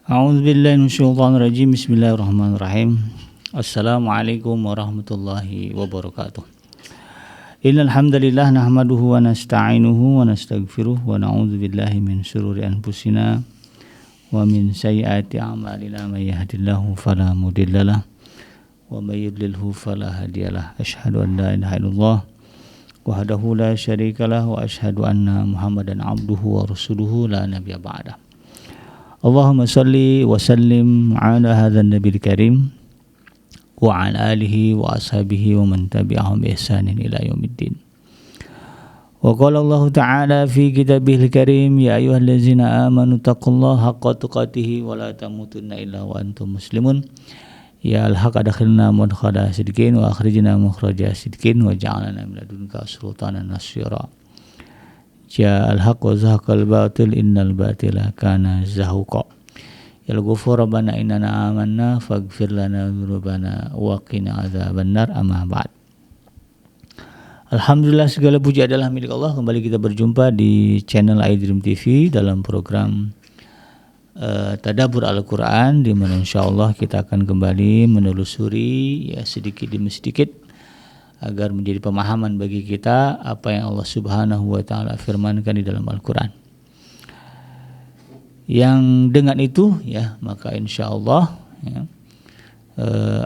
A'udzubillahi minasyaitonirrajim. Bismillahirrahmanirrahim. Assalamualaikum warahmatullahi wabarakatuh. Innal hamdalillah nahmaduhu wa nasta'inuhu wa nastaghfiruh wa na'udzubillahi min syururi anfusina wa min sayyiati a'malina may yahdihillahu fala mudhillalah wa may yudlilhu fala hadiyalah. Asyhadu an la ilaha illallah wahdahu la syarikalah wa asyhadu anna Muhammadan abduhu wa rasuluhu la nabiyya ba'dah. Allahumma salli wa sallim ala hadzal nabiyil karim wa ala alihi wa ashabihi wa man tabi'ahum bi ihsanin ila yaumiddin. Wa qala Allah ta'ala fi kitabihil karim, ya ayyuhallazina amanu taqullaha haqqa tuqatih wa la tamutunna illa wa antum muslimun. Ya al-haq adkhilna mudkhala sidqin wa akhrijna mukhraja sidqin wa ja'alna min ladunka sultanan nasyira. Ja al-haq wa zahaqal batil innal batila kana zahuqa. Ya al-ghafur rabbana innana amanna faghfir lana dzunubana wa qina adzabannar. Amma ba'd. Alhamdulillah, segala puji adalah milik Allah. Kembali kita berjumpa di channel iDream TV dalam program Tadabbur Al-Quran, di mana insyaallah kita akan kembali menelusuri sedikit demi sedikit agar menjadi pemahaman bagi kita apa yang Allah Subhanahu wa taala firmankan di dalam Al-Qur'an. Yang dengan itu maka insyaallah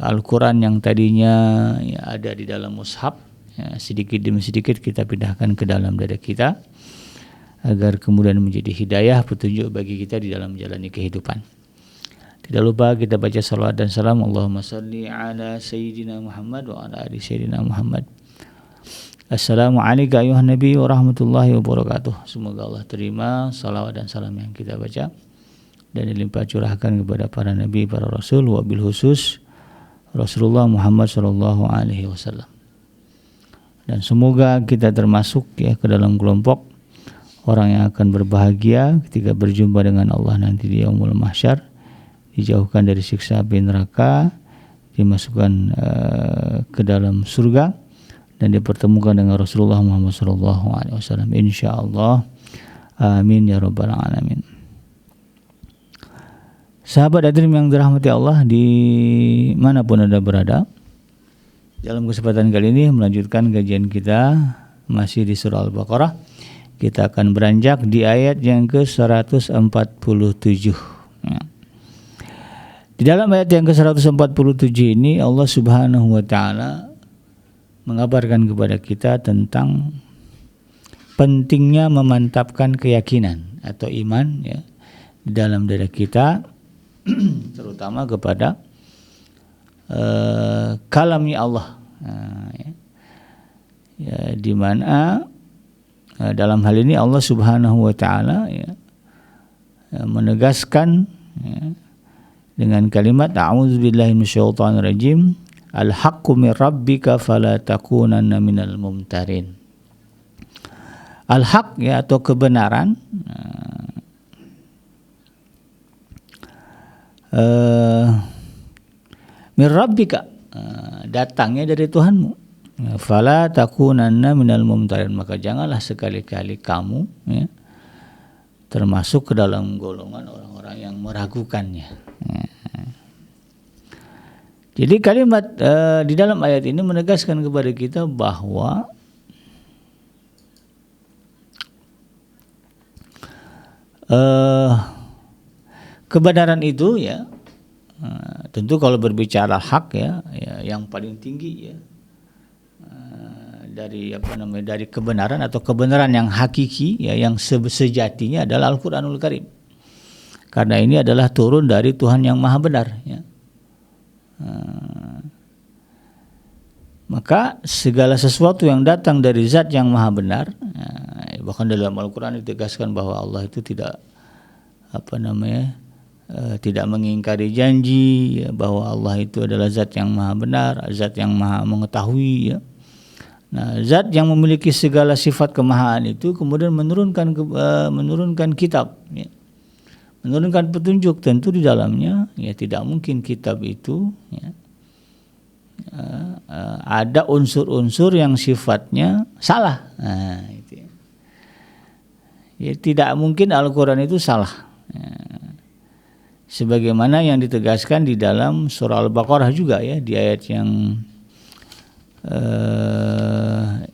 Al-Qur'an yang tadinya ada di dalam mushaf, sedikit demi sedikit kita pindahkan ke dalam dada kita agar kemudian menjadi hidayah, petunjuk bagi kita di dalam menjalani kehidupan. Tidak lupa kita baca salawat dan salam. Allahumma salli ala Sayyidina Muhammad wa ala ali Sayyidina Muhammad. Assalamualaikum ayuhan Nabi wa rahmatullahi wabarakatuh. Semoga Allah terima salawat dan salam yang kita baca dan dilimpah curahkan kepada para Nabi, para Rasul, wabil khusus Rasulullah Muhammad sallallahu alaihi wasallam. Dan semoga kita termasuk ke dalam kelompok orang yang akan berbahagia ketika berjumpa dengan Allah nanti di yaumul mahsyar, dijauhkan dari siksa api neraka, dimasukkan ke dalam surga dan dipertemukan dengan Rasulullah Muhammad SAW. Insyaallah, amin ya rabbal alamin. Sahabat iDream yang dirahmati Allah di manapun Anda berada, dalam kesempatan kali ini melanjutkan kajian kita masih di surah Al-Baqarah. Kita akan beranjak di ayat yang ke-147. Di dalam ayat yang ke-147 ini Allah Subhanahu wa taala mengabarkan kepada kita tentang pentingnya memantapkan keyakinan atau iman di dalam diri kita terutama kepada kalamnya Allah. Di mana dalam hal ini Allah Subhanahu wa taala menegaskan dengan kalimat a'udzubillahi minasyaitonirrajim, al-haqqu mir rabbika fala takunanna minal mumtarin. Al-haq atau kebenaran mir rabbika, datangnya dari Tuhanmu. Fala takunanna minal mumtarin, maka janganlah sekali-kali kamu termasuk ke dalam golongan orang-orang yang meragukannya. Jadi kalimat di dalam ayat ini menegaskan kepada kita bahwa kebenaran itu tentu kalau berbicara hak yang paling tinggi dari kebenaran atau kebenaran yang hakiki yang sejatinya adalah Al-Qur'anul Karim. Karena ini adalah turun dari Tuhan yang Maha Benar maka segala sesuatu yang datang dari zat yang Maha Benar, bahkan dalam Al-Qur'an ditegaskan bahwa Allah itu tidak tidak mengingkari janji, bahwa Allah itu adalah zat yang Maha Benar, zat yang Maha mengetahui Nah, zat yang memiliki segala sifat kemahaan itu kemudian menurunkan kitab menurunkan petunjuk, tentu di dalamnya tidak mungkin kitab itu ada unsur-unsur yang sifatnya salah. Itu. Tidak mungkin Al-Quran itu salah. sebagaimana yang ditegaskan di dalam surah Al-Baqarah juga ya, di ayat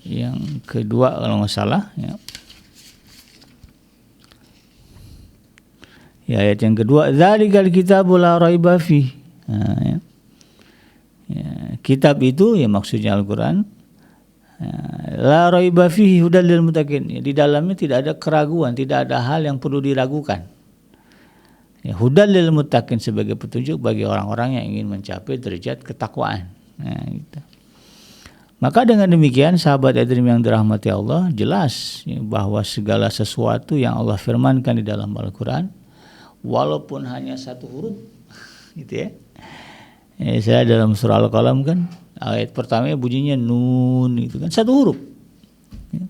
yang kedua kalau nggak salah ya. Ya, ayat yang kedua, dzalikal kitabu la raiba fi. Ya. Kitab itu ya maksudnya Al-Qur'an. La raiba fihi hudal lil muttaqin. Di dalamnya tidak ada keraguan, tidak ada hal yang perlu diragukan. Ya, hudal lil muttaqin sebagai petunjuk bagi orang-orang yang ingin mencapai derajat ketakwaan. Nah, gitu. Maka dengan demikian sahabat Adrim yang dirahmati Allah, jelas ya, bahwa segala sesuatu yang Allah firmankan di dalam Al-Qur'an walaupun hanya satu huruf gitu ya. Saya dalam surah Al-Qalam kan ayat pertamanya bunyinya nun itu kan satu huruf ya.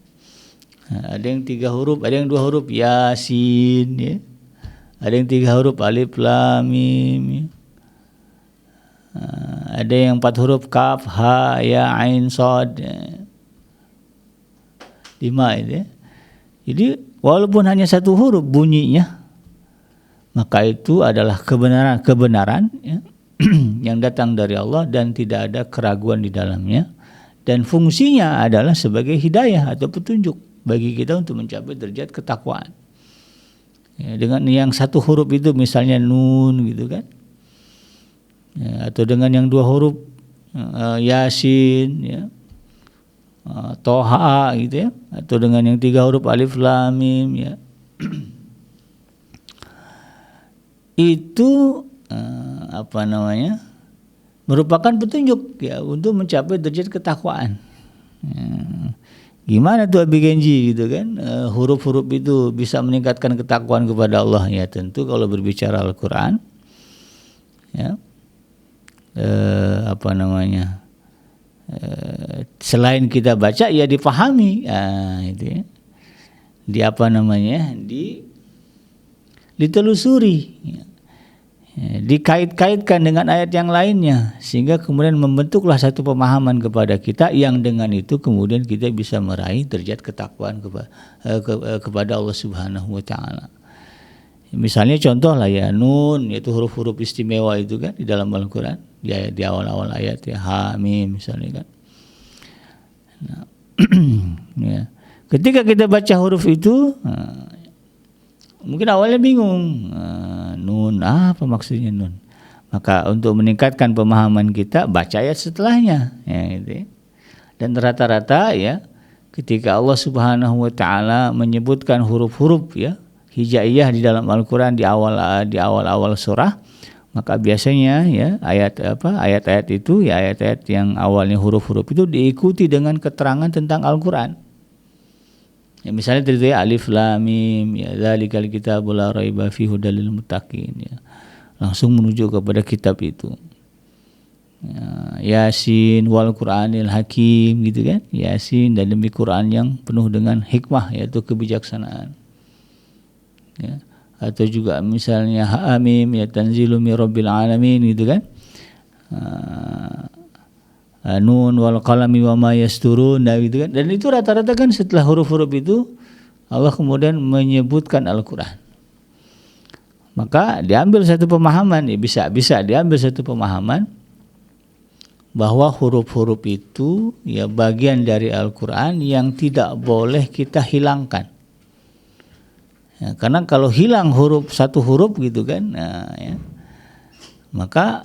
Ada yang 3 huruf, ada yang 2 huruf Yasin ya. Ada yang 3 huruf Alif Lam Mim ya. Ada yang 4 huruf Kaf Ha Ya Ain Shad ya. 5 itu ya. Jadi walaupun hanya satu huruf bunyinya, maka itu adalah kebenaran ya, yang datang dari Allah dan tidak ada keraguan di dalamnya, dan fungsinya adalah sebagai hidayah atau petunjuk bagi kita untuk mencapai derajat ketakwaan. Ya, dengan yang satu huruf itu misalnya nun gitu kan, ya, atau dengan yang 2 huruf Yasin ya, Toha gitu ya, atau dengan yang 3 huruf Alif Lam Mim ya. Itu merupakan petunjuk ya untuk mencapai derajat ketakwaan. Ya. Gimana tuh Abi Genji gitu kan? Huruf-huruf itu bisa meningkatkan ketakwaan kepada Allah ya, tentu kalau berbicara Al-Qur'an ya. Selain kita baca ya dipahami itu ya. Ditelusuri ya. Dikait-kaitkan dengan ayat yang lainnya sehingga kemudian membentuklah satu pemahaman kepada kita yang dengan itu kemudian kita bisa meraih derajat ketakwaan kepada Allah Subhanahu wa taala. Misalnya contoh lah ya, nun yaitu huruf-huruf istimewa itu kan di dalam Al-Qur'an di awal-awal ayat ya, ha mim misalnya kan. Nah, ya. Ketika kita baca huruf itu mungkin awalnya bingung, nun apa maksudnya nun? Maka untuk meningkatkan pemahaman kita baca ayat setelahnya ya, gitu ya. Dan rata-rata ya ketika Allah Subhanahu wa taala menyebutkan huruf-huruf ya hijaiyah di dalam Al-Qur'an di awal-awal surah, maka biasanya ya ayat-ayat itu ya ayat-ayat yang awalnya huruf-huruf itu diikuti dengan keterangan tentang Al-Qur'an. Ya, misalnya dari Alif Lam Mim ya, dzalikal kitabu la raiba fihi hudal lil muttaqin ya. Langsung menuju kepada kitab itu. Ya, Yasin wal Qur'anil Hakim gitu kan. Yasin dan demi Quran yang penuh dengan hikmah yaitu kebijaksanaan. Ya. Atau juga misalnya Hamim ya tanzilum mir rabbil alamin gitu kan. Nun wal qalami wa ma yasturun gitu kan. Dan itu rata-rata kan setelah huruf-huruf itu Allah kemudian menyebutkan Al-Qur'an. Maka diambil satu pemahaman ya, bisa diambil satu pemahaman bahwa huruf-huruf itu ya bagian dari Al-Qur'an yang tidak boleh kita hilangkan. Ya, karena kalau hilang satu huruf gitu kan, nah, ya, maka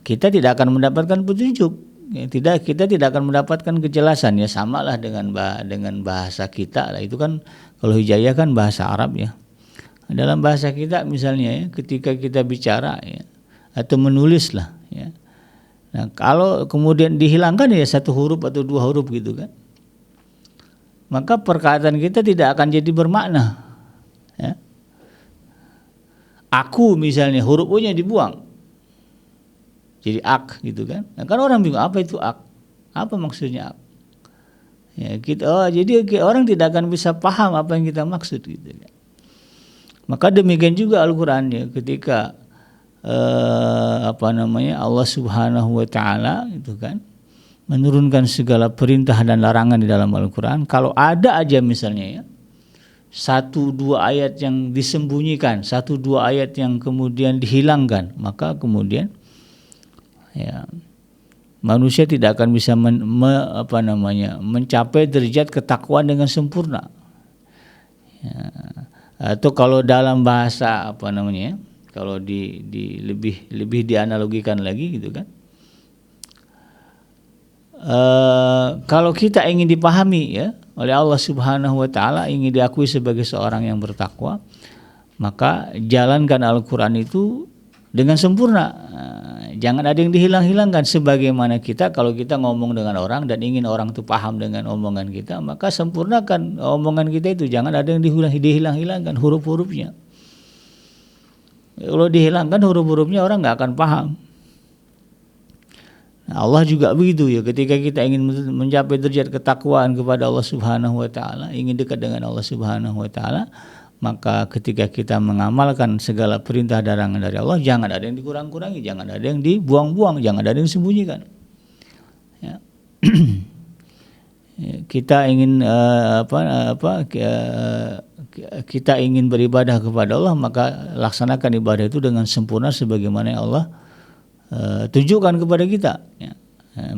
kita tidak akan mendapatkan petunjuk. Ya, kita tidak akan mendapatkan kejelasan ya, samalah dengan bahasa kita lah. Itu kan kalau hijaiyah kan bahasa Arab ya. Dalam bahasa kita misalnya ya, ketika kita bicara ya atau menulis lah ya. Nah, kalau kemudian dihilangkan ya satu huruf atau 2 huruf gitu kan, maka perkataan kita tidak akan jadi bermakna ya. Aku misalnya huruf O-nya dibuang jadi ak gitu kan. Nah, kan orang bingung apa itu ak, apa maksudnya ak ya, jadi orang tidak akan bisa paham apa yang kita maksud gitu kan. Maka demikian juga Al-Qur'an ya, ketika Allah Subhanahu wa taala itu kan menurunkan segala perintah dan larangan di dalam Al-Qur'an, kalau ada aja misalnya ya satu dua ayat yang disembunyikan, satu dua ayat yang kemudian dihilangkan, maka kemudian ya manusia tidak akan bisa mencapai derajat ketakwaan dengan sempurna. Ya, atau kalau dalam bahasa kalau lebih dianalogikan lagi gitu kan. Kalau kita ingin dipahami ya oleh Allah Subhanahu wa taala, ingin diakui sebagai seorang yang bertakwa, maka jalankan Al-Qur'an itu dengan sempurna. Jangan ada yang dihilang-hilangkan. Sebagaimana kalau kita ngomong dengan orang dan ingin orang itu paham dengan omongan kita, maka sempurnakan omongan kita itu, jangan ada yang dihilang-hilangkan huruf-hurufnya. Kalau dihilangkan huruf-hurufnya orang nggak akan paham. Allah juga begitu ya, ketika kita ingin mencapai derajat ketakwaan kepada Allah Subhanahu wa taala, ingin dekat dengan Allah Subhanahu wa taala, maka ketika kita mengamalkan segala perintah larangan dari Allah, jangan ada yang dikurang-kurangi, jangan ada yang dibuang-buang, jangan ada yang disembunyikan. Ya. Kita ingin kita ingin beribadah kepada Allah, maka laksanakan ibadah itu dengan sempurna sebagaimana yang Allah tunjukkan kepada kita. Ya.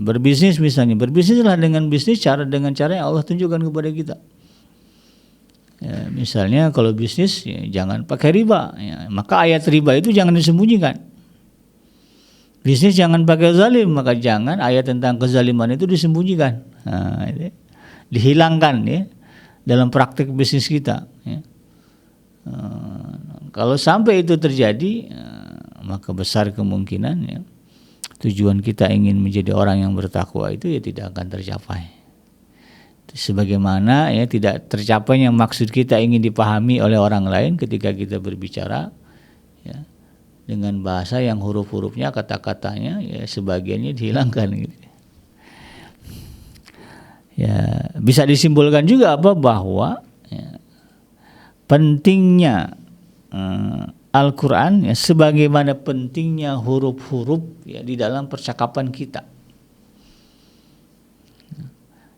Berbisnis misalnya, berbisnislah dengan cara yang Allah tunjukkan kepada kita. Ya, misalnya kalau bisnis ya, jangan pakai riba, ya, maka ayat riba itu jangan disembunyikan. Bisnis jangan pakai zalim, maka jangan ayat tentang kezaliman itu disembunyikan. Nah, dihilangkan ya dalam praktik bisnis kita. Ya. Kalau sampai itu terjadi, maka besar kemungkinan ya, tujuan kita ingin menjadi orang yang bertakwa itu ya tidak akan tercapai. Sebagaimana ya tidak tercapainya maksud kita ingin dipahami oleh orang lain ketika kita berbicara ya, dengan bahasa yang huruf-hurufnya, kata-katanya ya sebagiannya dihilangkan gitu. Ya, bisa disimpulkan juga bahwa ya, pentingnya Al-Quran ya, sebagaimana pentingnya huruf-huruf ya, di dalam percakapan kita.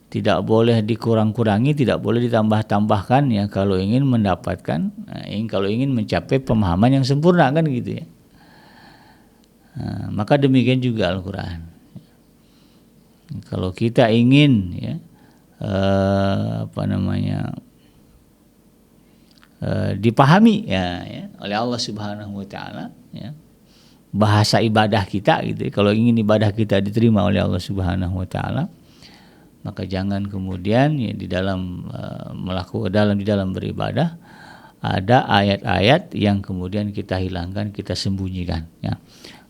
Tidak boleh dikurang-kurangi, tidak boleh ditambah-tambahkan ya kalau ingin mendapatkan, kalau ingin mencapai pemahaman yang sempurna kan gitu ya. Maka demikian juga Al-Quran. Kalau kita ingin ya dipahami ya oleh Allah Subhanahu wa taala ya, bahasa ibadah kita gitu. Kalau ingin ibadah kita diterima oleh Allah Subhanahu wa taala, maka jangan kemudian ya di dalam di dalam beribadah ada ayat-ayat yang kemudian kita hilangkan, kita sembunyikan ya.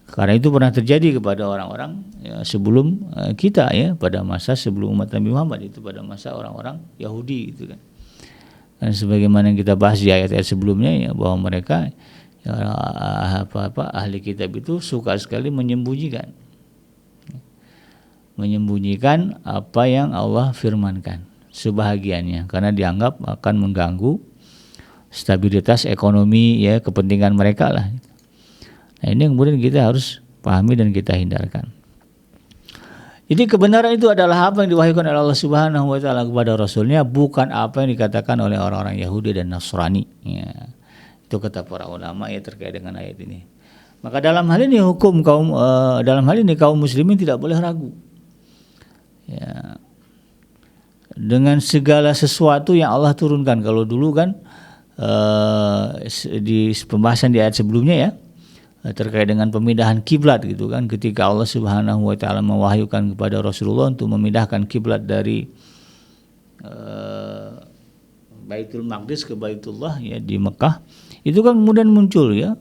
Karena itu pernah terjadi kepada orang-orang ya, sebelum kita ya, pada masa sebelum umat Nabi Muhammad, itu pada masa orang-orang Yahudi gitu kan. Dan sebagaimana yang kita bahas di ayat-ayat sebelumnya ya, bahwa mereka ya, ahli kitab itu suka sekali menyembunyikan apa yang Allah firmankan sebahagiannya, karena dianggap akan mengganggu stabilitas ekonomi ya, kepentingan mereka lah. Nah, ini kemudian kita harus pahami dan kita hindarkan. Jadi kebenaran itu adalah apa yang diwahyukan oleh Allah Subhanahu wa taala kepada Rasulnya, bukan apa yang dikatakan oleh orang-orang Yahudi dan Nasrani ya. Itu kata para ulama ya terkait dengan ayat ini. Maka dalam hal ini kaum muslimin tidak boleh ragu ya, dengan segala sesuatu yang Allah turunkan. Kalau dulu kan di pembahasan di ayat sebelumnya ya, terkait dengan pemindahan kiblat gitu kan, ketika Allah Subhanahu wa taala mewahyukan kepada Rasulullah untuk memindahkan kiblat dari Baitul Maqdis ke Baitullah ya di Mekah, itu kan kemudian muncul ya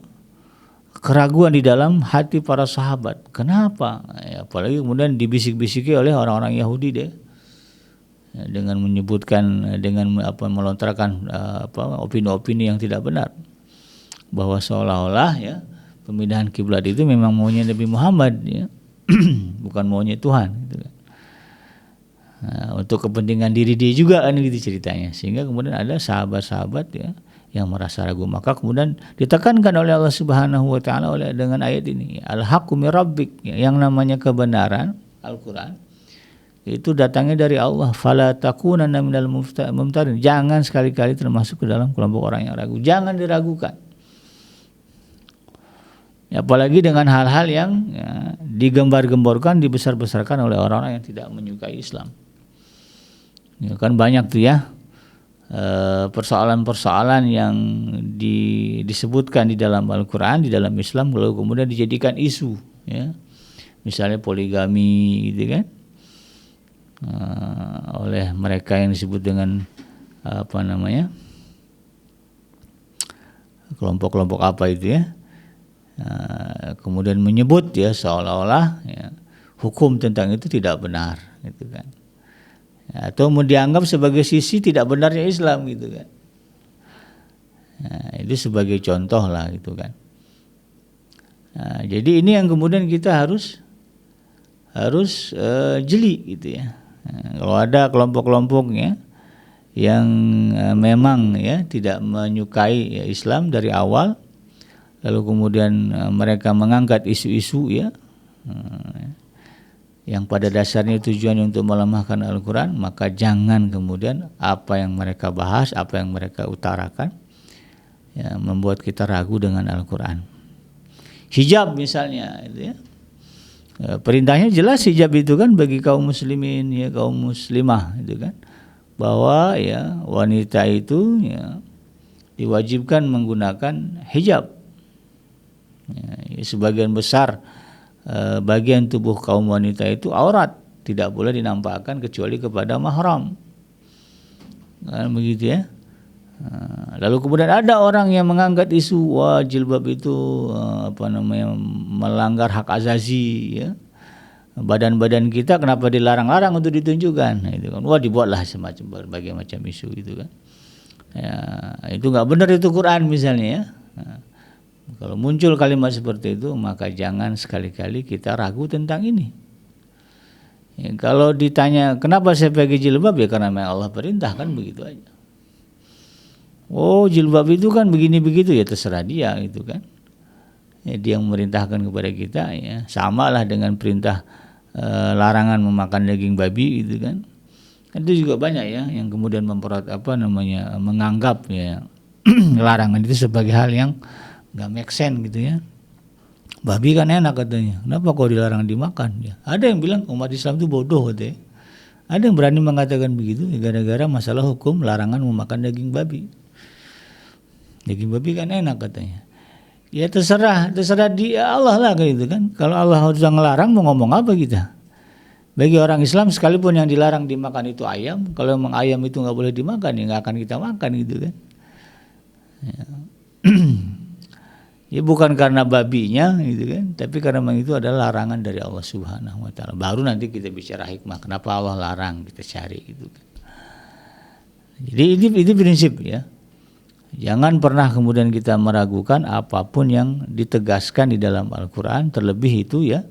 keraguan di dalam hati para sahabat. Kenapa? Ya, apalagi kemudian dibisik-bisiki oleh orang-orang Yahudi deh ya, dengan menyebutkan, dengan melontarkan opini-opini yang tidak benar, bahwa seolah-olah ya pemindahan kiblat itu memang maunya Nabi Muhammad ya, bukan maunya Tuhan gitu kan. Nah, untuk kepentingan diri dia juga kan gitu ceritanya, sehingga kemudian ada sahabat-sahabat ya yang merasa ragu. Maka kemudian ditekankan oleh Allah Subhanahu wa taala dengan ayat ini, al-haqqu mir rabbik, yang namanya kebenaran Al-Qur'an itu datangnya dari Allah. Fala takunanna minal mumtarin. Jangan sekali-kali termasuk ke dalam kelompok orang yang ragu. Jangan diragukan. Apalagi dengan hal-hal yang digembar-gemborkan, dibesar-besarkan oleh orang-orang yang tidak menyukai Islam. Ya, kan banyak tuh ya persoalan-persoalan yang disebutkan di dalam Al-Quran, di dalam Islam, lalu kemudian dijadikan isu, ya. Misalnya poligami, gitu kan, oleh mereka yang disebut dengan kelompok-kelompok apa itu ya, kemudian menyebut ya seolah-olah ya, hukum tentang itu tidak benar, gitu kan. Atau mau dianggap sebagai sisi tidak benarnya Islam, gitu kan. Nah, itu sebagai contoh lah, gitu kan. Nah, jadi ini yang kemudian kita harus jeli, gitu ya. Nah, kalau ada kelompok-kelompoknya yang memang ya tidak menyukai ya Islam dari awal, lalu kemudian mereka mengangkat isu-isu ya, yang pada dasarnya tujuannya untuk melemahkan Al-Quran, maka jangan kemudian apa yang mereka bahas, apa yang mereka utarakan ya, membuat kita ragu dengan Al-Quran. Hijab misalnya, itu ya. Perintahnya jelas hijab itu kan bagi kaum muslimin ya, kaum muslimah, itu kan, bahwa ya wanita itu ya diwajibkan menggunakan hijab. Ya, sebagian besar bagian tubuh kaum wanita itu aurat, tidak boleh dinampakkan kecuali kepada mahram, kan begitu ya. Lalu kemudian ada orang yang mengangkat isu wah jilbab itu melanggar hak azazi ya, badan-badan kita kenapa dilarang-larang untuk ditunjukkan, nah, itu kan, wah dibuatlah semacam berbagai macam isu itu kan ya, itu nggak benar itu Quran misalnya ya. Nah, kalau muncul kalimat seperti itu, maka jangan sekali-kali kita ragu tentang ini. Ya, kalau ditanya kenapa saya pakai jilbab, ya karena memang Allah perintahkan, begitu aja. Oh jilbab itu kan begini begitu, ya terserah dia, gitu kan. Ya, dia yang memerintahkan kepada kita, ya sama lah dengan perintah larangan memakan daging babi, gitu kan. Itu juga banyak ya yang kemudian menganggap ya larangan itu sebagai hal yang nggak make sense, gitu ya. Babi kan enak katanya, kenapa kok dilarang dimakan ya? Ada yang bilang umat Islam itu bodoh katanya. Ada yang berani mengatakan begitu ya, gara-gara masalah hukum larangan memakan daging babi. Daging babi kan enak katanya. Ya terserah dia, Allah lah gitu kan. Kalau Allah sudah ngelarang, mau ngomong apa kita? Bagi orang Islam sekalipun yang dilarang dimakan itu ayam, kalau memang ayam itu nggak boleh dimakan, ya nggak akan kita makan, gitu kan. Ya. Ya bukan karena babinya, gitu kan, tapi karena memang itu adalah larangan dari Allah Subhanahu wa taala. Baru nanti kita bicara hikmah kenapa Allah larang, kita cari, gitu kan. Jadi ini prinsip ya. Jangan pernah kemudian kita meragukan apapun yang ditegaskan di dalam Al-Qur'an, terlebih itu ya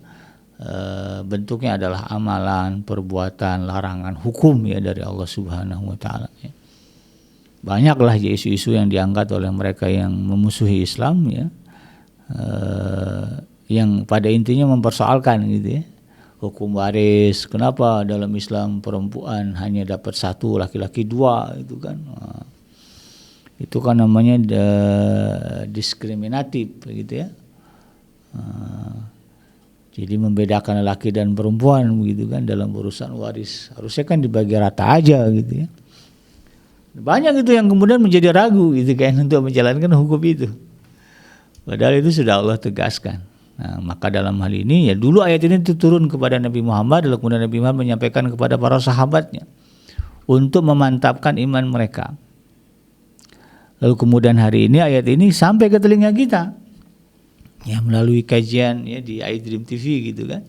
bentuknya adalah amalan, perbuatan, larangan, hukum ya dari Allah Subhanahu wa taala ya. Banyaklah isu-isu yang diangkat oleh mereka yang memusuhi Islam ya. Yang pada intinya mempersoalkan, gitu ya, hukum waris, kenapa dalam Islam perempuan hanya dapat 1, laki-laki 2, itu kan. Itu kan namanya diskriminatif, gitu ya. Jadi membedakan laki dan perempuan, begitu kan, dalam urusan waris. Harusnya kan dibagi rata aja, gitu ya. Banyak itu yang kemudian menjadi ragu, gitu kan, untuk menjalankan hukum itu. Padahal itu sudah Allah tegaskan. Nah, maka dalam hal ini ya dulu ayat ini turun kepada Nabi Muhammad, lalu kemudian Nabi Muhammad menyampaikan kepada para sahabatnya untuk memantapkan iman mereka. Lalu kemudian hari ini ayat ini sampai ke telinga kita ya melalui kajian ya di iDream TV, gitu kan.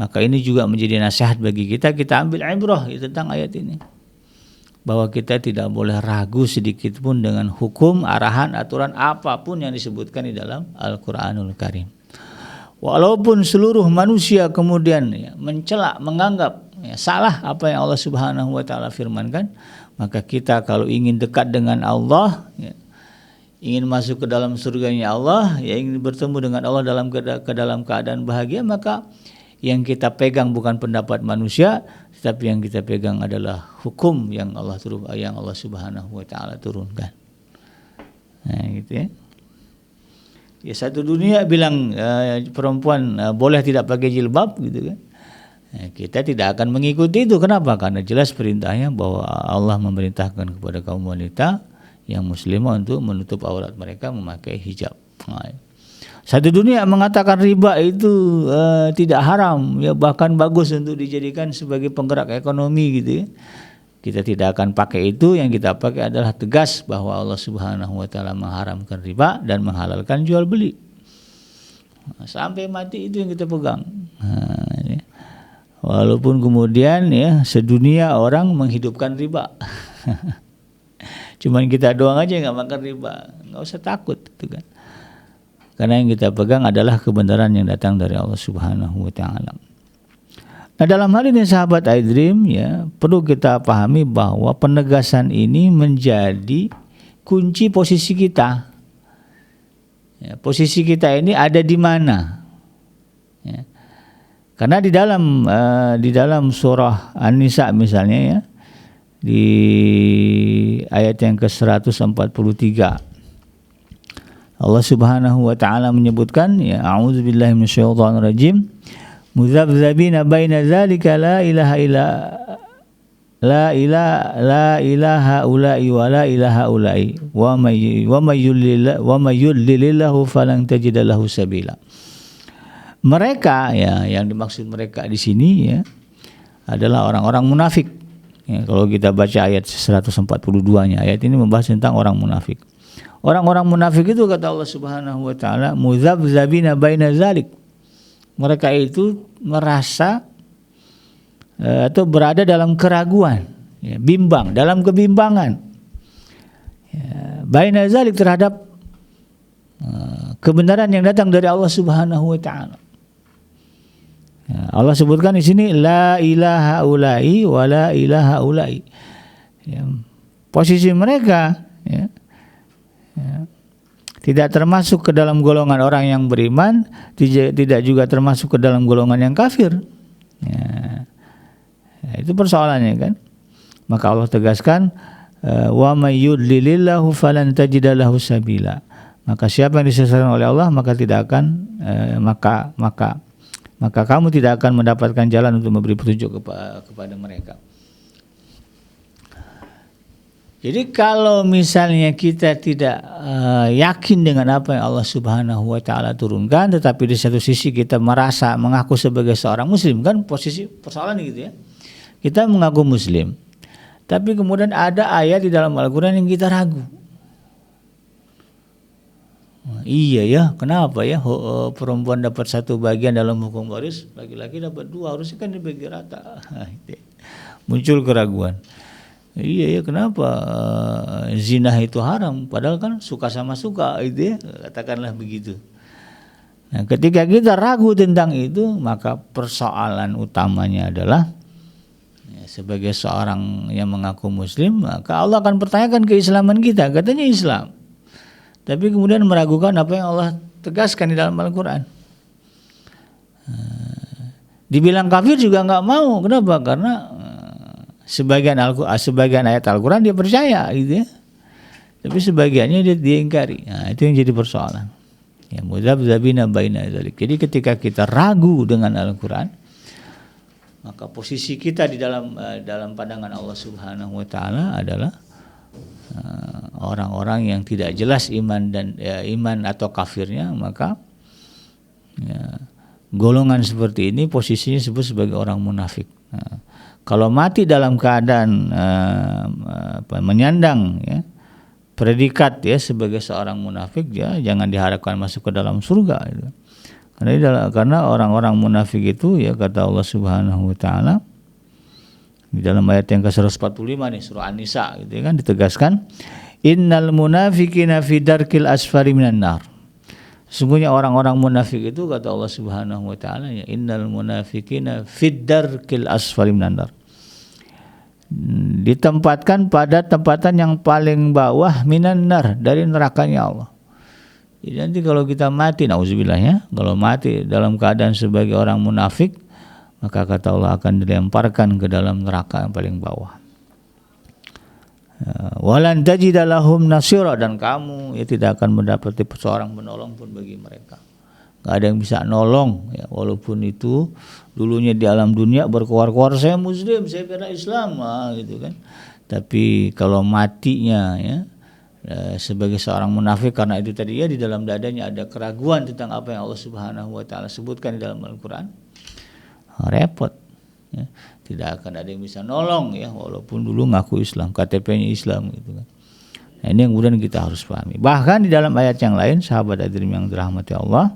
Maka ini juga menjadi nasihat bagi kita ambil ibrah ya, tentang ayat ini. Bahwa kita tidak boleh ragu sedikit pun dengan hukum, arahan, aturan apapun yang disebutkan di dalam Al-Quranul Karim. Walaupun seluruh manusia kemudian ya, mencela, menganggap ya, salah apa yang Allah Subhanahu wa taala firmankan, maka kita kalau ingin dekat dengan Allah ya, ingin masuk ke dalam surganya Allah, ya ingin bertemu dengan Allah dalam keadaan bahagia, maka yang kita pegang bukan pendapat manusia, tetapi yang kita pegang adalah hukum yang Allah Subhanahu wa taala turunkan. Nah, gitu ya. Ya satu dunia bilang perempuan boleh tidak pakai jilbab gitu kan. Nah, kita tidak akan mengikuti itu. Kenapa? Karena jelas perintahnya bahwa Allah memerintahkan kepada kaum wanita yang muslimah untuk menutup aurat mereka memakai hijab. Nah, satu dunia mengatakan riba itu tidak haram, ya bahkan bagus untuk dijadikan sebagai penggerak ekonomi gitu ya. Kita tidak akan pakai itu, yang kita pakai adalah tegas bahwa Allah Subhanahu wa taala mengharamkan riba dan menghalalkan jual beli. Nah, sampai mati itu yang kita pegang. Nah, ya. Walaupun kemudian ya sedunia orang menghidupkan riba. Cuman kita doang aja nggak makan riba, nggak usah takut gitu kan. Karena yang kita pegang adalah kebenaran yang datang dari Allah Subhanahu wa taala. Nah, dalam hal ini sahabat iDream ya, perlu kita pahami bahwa penegasan ini menjadi kunci posisi kita. Ya, posisi kita ini ada di mana? Ya. Karena di dalam surah An-Nisa misalnya ya, di ayat yang ke-143 Allah Subhanahu wa taala menyebutkan ya, a'udzubillahi minasyaitonir rajim, mudzabdzabina baina dzalika la ilaha ula'i wa la ilaha ula'i wa may yudlilillahu falan tajida lahu sabila. Mereka ya, yang dimaksud mereka di sini ya adalah orang-orang munafik. Ya, kalau kita baca ayat 142-nya, ayat ini membahas tentang orang munafik. Orang-orang munafik itu kata Allah Subhanahu wa taala mudzabdzabina baina dzalik. Mereka itu merasa atau berada dalam keraguan, ya, bimbang, dalam kebimbangan. Ya, baina dzalik terhadap kebenaran yang datang dari Allah Subhanahu wa taala. Ya, Allah sebutkan di sini la ilaha ula'i wa la ilaha ula'i. Ya, posisi mereka ya, tidak termasuk ke dalam golongan orang yang beriman, tidak juga termasuk ke dalam golongan yang kafir. Ya, itu persoalannya kan. Maka Allah tegaskan wa may yudlilillahu falan tajida lahu sabila. Maka siapa yang disesatkan oleh Allah maka tidak akan maka kamu tidak akan mendapatkan jalan untuk memberi petunjuk kepada mereka. Jadi kalau misalnya kita tidak yakin dengan apa yang Allah Subhanahu wa taala turunkan, tetapi di satu sisi kita merasa mengaku sebagai seorang muslim, kan posisi persoalan gitu ya. Kita mengaku muslim, tapi kemudian ada ayat di dalam Al-Qur'an yang kita ragu. Iya ya, kenapa ya perempuan dapat satu bagian dalam hukum waris, laki-laki dapat dua, harusnya kan dibagi rata. Muncul keraguan. Iya ya, kenapa zina itu haram, padahal kan suka sama suka itu ya, katakanlah begitu. Nah, ketika kita ragu tentang itu, maka persoalan utamanya adalah ya, sebagai seorang yang mengaku muslim, maka Allah akan pertanyakan keislaman kita. Katanya Islam, tapi kemudian meragukan apa yang Allah tegaskan di dalam Al-Quran. Dibilang kafir juga nggak mau. Kenapa? Karena sebagian ayat Al-Quran dia percaya gitu ya, tapi sebagiannya dia ingkari. Nah, itu yang jadi persoalan. Ya, mudzabdzabina baina dzalik. Jadi ketika kita ragu dengan Al-Quran, maka posisi kita di dalam pandangan Allah Subhanahu wa taala adalah orang-orang yang tidak jelas iman atau kafirnya. Maka ya, golongan seperti ini posisinya disebut sebagai orang munafik. Nah, kalau mati dalam keadaan menyandang ya, predikat ya sebagai seorang munafik, ya jangan diharapkan masuk ke dalam surga gitu. Karena orang-orang munafik itu ya kata Allah Subhanahu wa taala di dalam ayat yang ke-145 nih surah An-Nisa gitu kan, ditegaskan innal munafiqina fi darkil asfari minan nar. Sesungguhnya orang-orang munafik itu kata Allah Subhanahu wa taala ya innal munafiqina fid darkil asfali minan nar. Ditempatkan pada tempatan yang paling bawah minan nar, dari nerakanya Allah. Jadi nanti kalau kita mati, nauzubillah ya, kalau mati dalam keadaan sebagai orang munafik, maka kata Allah akan dilemparkan ke dalam neraka yang paling bawah. Walan tajida lahum nasira, dan kamu tidak akan mendapati seorang penolong pun bagi mereka. Gak ada yang bisa nolong ya, walaupun itu dulunya di alam dunia berkuar-kuar, saya muslim, saya bela Islam gitu kan. Tapi kalau matinya ya sebagai seorang munafik, karena itu tadi ya di dalam dadanya ada keraguan tentang apa yang Allah Subhanahu wa taala sebutkan di dalam Al-Qur'an, repot ya. Tidak akan ada yang bisa nolong ya, walaupun dulu ngaku Islam, KTP-nya Islam gitu kan. Nah, ini yang kemudian kita harus pahami. Bahkan di dalam ayat yang lain, sahabat hadirin yang dirahmati Allah,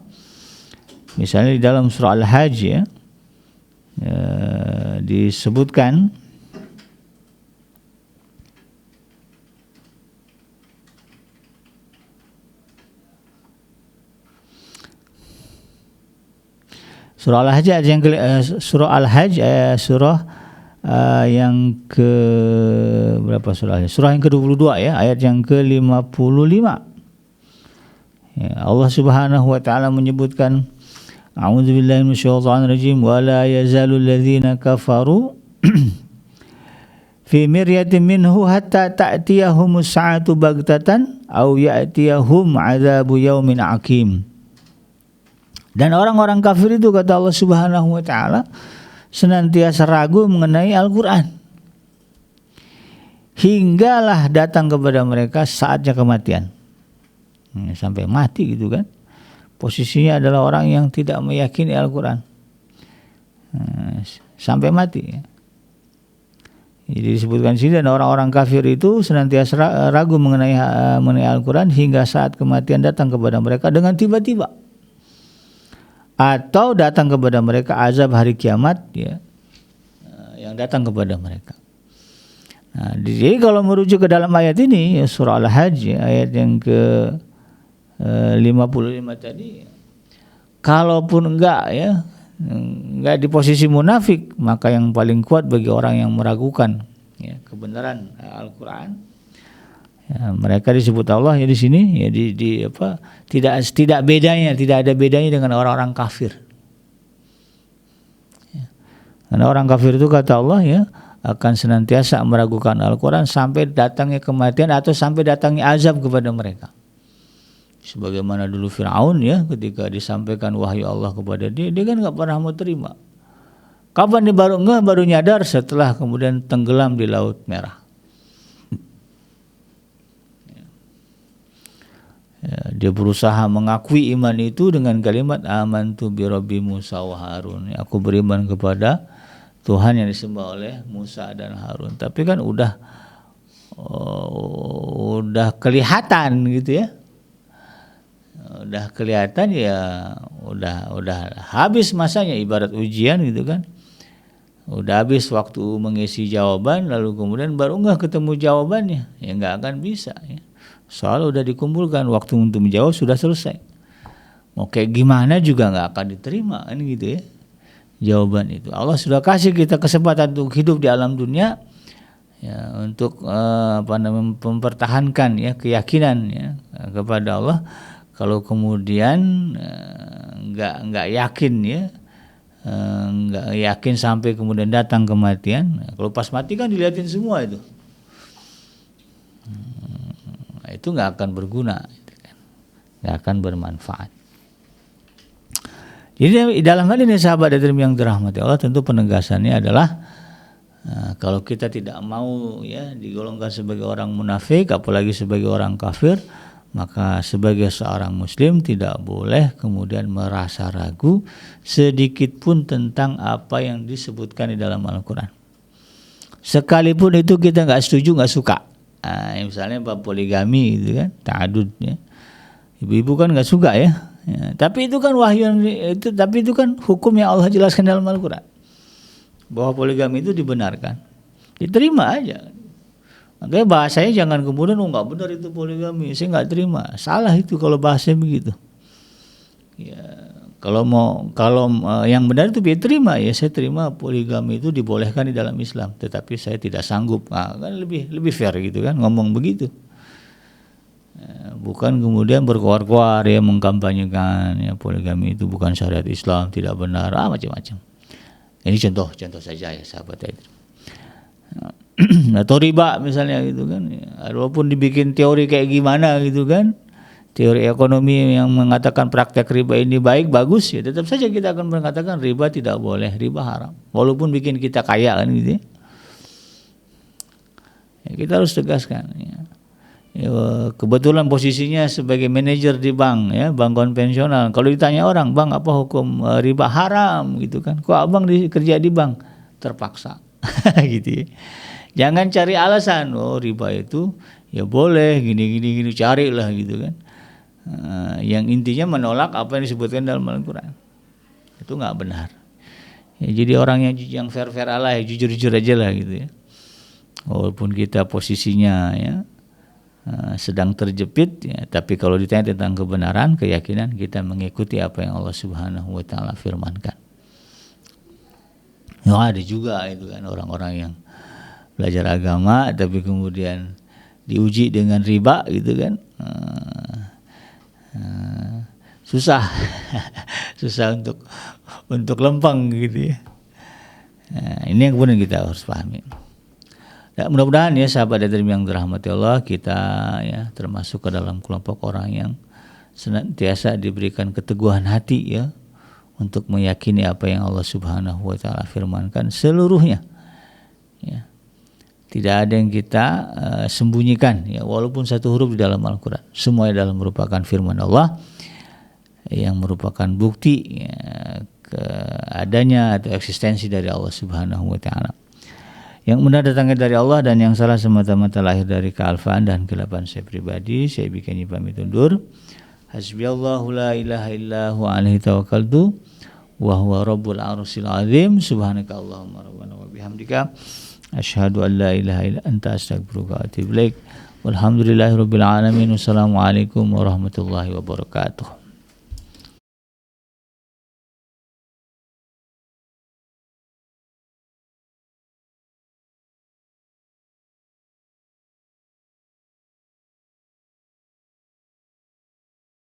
misalnya di dalam surah Al-Hajj ya, disebutkan surah Al-Hajj yang surah Al-Hajj surah yang ke berapa surahnya? Surah yang ke-22 ya, ayat yang ke-55. Ya, Allah Subhanahu wa taala menyebutkan, a'udzubillahi minasyaitonir rajim, wa la yazalul ladzina kafaru fi miryatin minhu hatta ta'tiyahumus sa'atu baghtatan aw ya'tiyahum 'adzabu yaumin 'aqim. Dan orang-orang kafir itu, kata Allah Subhanahu wa taala, senantiasa ragu mengenai Al-Qur'an hinggalah datang kepada mereka saatnya kematian. Sampai mati gitu kan. Posisinya adalah orang yang tidak meyakini Al-Qur'an. Sampai mati ya. Jadi disebutkan sini, dan orang-orang kafir itu senantiasa ragu mengenai Al-Qur'an hingga saat kematian datang kepada mereka dengan tiba-tiba, atau datang kepada mereka azab hari kiamat ya, yang datang kepada mereka. Nah, jadi kalau merujuk ke dalam ayat ini ya, surah Al-Hajj ya, ayat yang ke 55 tadi, kalaupun enggak di posisi munafik, maka yang paling kuat bagi orang yang meragukan ya, kebenaran Al-Qur'an ya, mereka disebut Allah ya di sini ya, tidak ada bedanya dengan orang-orang kafir ya. Karena orang kafir itu, kata Allah ya, akan senantiasa meragukan Al-Qur'an sampai datangnya kematian atau sampai datangnya azab kepada mereka. Sebagaimana dulu Fir'aun ya, ketika disampaikan wahyu Allah kepada dia kan gak pernah mau terima. Kapan dia baru nyadar? Setelah kemudian tenggelam di Laut Merah. Ya, dia berusaha mengakui iman itu dengan kalimat amantu bi rabbi Musa wa Harun. Ya, aku beriman kepada Tuhan yang disembah oleh Musa dan Harun. Tapi kan udah kelihatan gitu ya. Udah kelihatan ya, udah habis masanya, ibarat ujian gitu kan. Udah habis waktu mengisi jawaban, lalu kemudian baru enggak ketemu jawabannya. Ya enggak akan bisa ya. Soal udah dikumpulkan, waktu untuk menjawab sudah selesai. Mau kayak gimana juga nggak akan diterima kan gitu ya jawaban itu. Allah sudah kasih kita kesempatan untuk hidup di alam dunia ya, untuk mempertahankan ya keyakinan ya kepada Allah. Kalau kemudian nggak yakin ya, nggak yakin sampai kemudian datang kematian. Kalau pas mati kan dilihatin semua itu. Itu nggak akan berguna, nggak akan bermanfaat. Jadi dalam hal ini sahabat hadirin yang dirahmati Allah, tentu penegasannya adalah kalau kita tidak mau ya digolongkan sebagai orang munafik, apalagi sebagai orang kafir, maka sebagai seorang muslim tidak boleh kemudian merasa ragu sedikit pun tentang apa yang disebutkan di dalam Al-Qur'an. Sekalipun itu kita nggak setuju, nggak suka. Misalnya bab poligami gitu kan, ta'adud ya. Ibu-ibu kan nggak suka ya. Tapi itu kan wahyu itu, tapi itu kan hukum yang Allah jelaskan dalam Al-Qur'an. Bahwa poligami itu dibenarkan. Diterima aja. Makanya bahasanya jangan kemudian nggak benar itu poligami, saya nggak terima. Salah itu kalau bahasanya begitu. Ya, kalau yang benar itu terima ya, saya terima poligami itu dibolehkan di dalam Islam, tetapi saya tidak sanggup. Kan lebih fair gitu kan ngomong begitu. Bukan kemudian berkoar-koar ya, mengkampanyekan ya poligami itu bukan syariat Islam, tidak benar, macam-macam. Ini contoh saja ya sahabat itu. Atau riba misalnya gitu kan, walaupun dibikin teori kayak gimana gitu kan, teori ekonomi yang mengatakan praktek riba ini baik bagus, ya tetap saja kita akan mengatakan riba tidak boleh, riba haram, walaupun bikin kita kaya kan gitu ya. Ya, kita harus tegaskan ya. Ya, kebetulan posisinya sebagai manajer di bank ya, bank konvensional. Kalau ditanya orang, "Bang, apa hukum riba?" "Haram," gitu kan. "Kok Abang kerja di bank?" "Terpaksa." gitu ya. Jangan cari alasan, "Oh, riba itu ya boleh gini carilah," gitu kan. Yang intinya menolak apa yang disebutkan dalam Al-Qur'an. Itu enggak benar. Ya, jadi orang yang fair-fair aja, ya, jujur-jujur aja lah gitu ya. Walaupun kita posisinya ya sedang terjepit ya, tapi kalau ditanya tentang kebenaran, keyakinan, kita mengikuti apa yang Allah Subhanahu wa taala firmankan. Ya, ada juga itu kan orang-orang yang belajar agama tapi kemudian diuji dengan riba gitu kan. Susah susah untuk lempeng gitu ya. Ini yang kemudian kita harus pahami. Ya, mudah-mudahan ya sahabat Dadim yang dirahmati Allah, kita ya termasuk ke dalam kelompok orang yang senantiasa diberikan keteguhan hati ya untuk meyakini apa yang Allah Subhanahu wa taala firmankan seluruhnya. Ya. Tidak ada yang kita sembunyikan ya, walaupun satu huruf di dalam Al-Qur'an. Semuanya dalam merupakan firman Allah yang merupakan bukti ya, keadanya atau eksistensi dari Allah Subhanahu wa taala. Yang benar datangnya dari Allah dan yang salah semata-mata lahir dari kealfaan dan kegelapan saya pribadi. Saya bikin pamit undur. Hasbiyallahu la ilaha illahu alaihi tawakkaltu wa huwa rabbul arsyil azim. Subhanakallahumma rabbana wa bihamdika asyhadu an la ilaha illa anta astaghfiruka wa atubu ilaik. Walhamdulillahirabbil alamin. Wassalamualaikum warahmatullahi wabarakatuh.